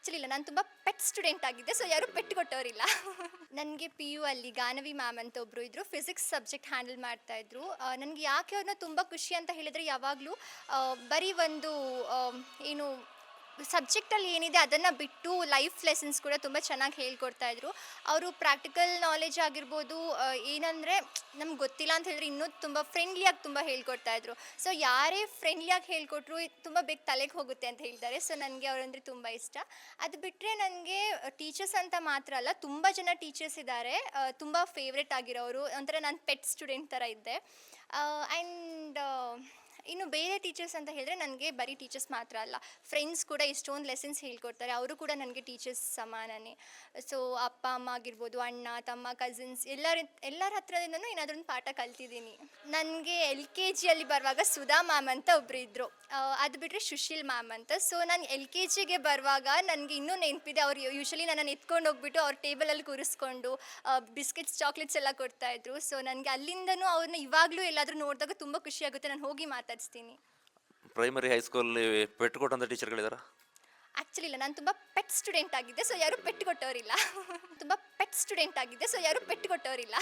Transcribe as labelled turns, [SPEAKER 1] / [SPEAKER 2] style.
[SPEAKER 1] Actually ಇಲ್ಲ, ನಾನು ತುಂಬ ಪೆಟ್ ಸ್ಟೂಡೆಂಟ್ ಆಗಿದ್ದೆ, ಸೊ ಯಾರೂ ಪೆಟ್ ಕೊಟ್ಟವರಿಲ್ಲ. ನನಗೆ ಪಿ ಯು ಅಲ್ಲಿ ಗಾನವಿ ಮ್ಯಾಮ್ ಅಂತ ಒಬ್ಬರು ಇದ್ದರು, ಫಿಸಿಕ್ಸ್ ಸಬ್ಜೆಕ್ಟ್ ಹ್ಯಾಂಡಲ್ ಮಾಡ್ತಾಯಿದ್ರು. ನನಗೆ ಯಾಕೆ ಅವ್ರನ್ನ ತುಂಬ ಖುಷಿ ಅಂತ ಹೇಳಿದರೆ, ಯಾವಾಗಲೂ ಬರೀ ಒಂದು ಏನು ಸಬ್ಜೆಕ್ಟಲ್ಲಿ ಏನಿದೆ ಅದನ್ನು ಬಿಟ್ಟು ಲೈಫ್ ಲೆಸನ್ಸ್ ಕೂಡ ತುಂಬ ಚೆನ್ನಾಗಿ ಹೇಳ್ಕೊಡ್ತಾಯಿದ್ರು. ಅವರು ಪ್ರಾಕ್ಟಿಕಲ್ ನಾಲೆಜ್ ಆಗಿರ್ಬೋದು, ಏನಂದರೆ ನಮ್ಗೆ ಗೊತ್ತಿಲ್ಲ ಅಂತ ಹೇಳಿದ್ರೆ ಇನ್ನೂ ತುಂಬ ಫ್ರೆಂಡ್ಲಿಯಾಗಿ ತುಂಬ ಹೇಳ್ಕೊಡ್ತಾಯಿದ್ರು. ಸೊ ಯಾರೇ ಫ್ರೆಂಡ್ಲಿಯಾಗಿ ಹೇಳ್ಕೊಟ್ರು ತುಂಬ ಬೇಗ ತಲೆಗೆ ಹೋಗುತ್ತೆ ಅಂತ ಹೇಳ್ತಾರೆ. ಸೊ ನನಗೆ ಅವರಂದರೆ ತುಂಬ ಇಷ್ಟ. ಅದು ಬಿಟ್ಟರೆ ನನಗೆ ಟೀಚರ್ಸ್ ಅಂತ ಮಾತ್ರ ಅಲ್ಲ, ತುಂಬ ಜನ ಟೀಚರ್ಸ್ ಇದ್ದಾರೆ ತುಂಬ ಫೇವ್ರೆಟ್ ಆಗಿರೋರು. ಒಂಥರ ನಾನು ಪೆಟ್ ಸ್ಟೂಡೆಂಟ್ ಥರ ಇದ್ದೆ. ಆ್ಯಂಡ್ ಇನ್ನು ಬೇರೆ ಟೀಚರ್ಸ್ ಅಂತ ಹೇಳಿದ್ರೆ ನನಗೆ ಬರೀ ಟೀಚರ್ಸ್ ಮಾತ್ರ ಅಲ್ಲ, ಫ್ರೆಂಡ್ಸ್ ಕೂಡ ಎಷ್ಟೊಂದು ಲೆಸನ್ಸ್ ಹೇಳ್ಕೊಡ್ತಾರೆ. ಅವರು ಕೂಡ ನನಗೆ ಟೀಚರ್ಸ್ ಸಮಾನನೇ. ಸೊ ಅಪ್ಪ ಅಮ್ಮ ಆಗಿರ್ಬೋದು, ಅಣ್ಣ ತಮ್ಮ ಕಸಿನ್ಸ್ ಎಲ್ಲರ ಹತ್ರದಿಂದನೂ ಏನಾದರೂ ಒಂದು ಪಾಠ ಕಲ್ತಿದ್ದೀನಿ. ನನಗೆ ಎಲ್ ಕೆ ಜಿಯಲ್ಲಿ ಬರುವಾಗ ಸುಧಾ ಮ್ಯಾಮ್ ಅಂತ ಒಬ್ಬರು ಇದ್ದರು. ಅದು ಬಿಟ್ಟರೆ ಸುಶೀಲ್ ಮ್ಯಾಮ್ ಅಂತ. ಸೊ ನಾನು ಎಲ್ ಕೆ ಜಿಗೆ ಬರುವಾಗ ನನಗೆ ಇನ್ನೂ ನೆನಪಿದೆ, ಅವ್ರು ಯೂಶ್ವಲಿ ನನ್ನನ್ನು ಎತ್ಕೊಂಡು ಹೋಗ್ಬಿಟ್ಟು ಅವ್ರ ಟೇಬಲಲ್ಲಿ ಕೂರಿಸ್ಕೊಂಡು ಬಿಸ್ಕೆಟ್ಸ್ ಚಾಕ್ಲೇಟ್ಸ್ ಎಲ್ಲ ಕೊಡ್ತಾಯಿದ್ರು. ಸೊ ನನಗೆ ಅಲ್ಲಿಂದನೂ ಅವ್ರನ್ನ ಇವಾಗಲೂ ಎಲ್ಲಾದರೂ ನೋಡಿದಾಗ ತುಂಬ ಖುಷಿಯಾಗುತ್ತೆ, ನಾನು ಹೋಗಿ ಮಾತಾಡಿಸ್ತೀನಿ.
[SPEAKER 2] ಪ್ರೈಮರಿ ಹೈಸ್ಕೂಲಲ್ಲಿ ಪೆಟ್ಟು ಕೊಟ್ಟಂಥ ಟೀಚರ್ಗಳಿದಾರ?
[SPEAKER 1] ಆ್ಯಕ್ಚುಲಿ ಇಲ್ಲ, ನಾನು ತುಂಬ ಪೆಟ್ ಸ್ಟೂಡೆಂಟ್ ಆಗಿದ್ದೆ, ಸೊ ಯಾರೂ ಪೆಟ್ ಕೊಟ್ಟವರಿಲ್ಲ. ತುಂಬ ಪೆಟ್ ಸ್ಟೂಡೆಂಟ್ ಆಗಿದ್ದೆ, ಸೊ ಯಾರೂ ಪೆಟ್ ಕೊಟ್ಟವರಿಲ್ಲ.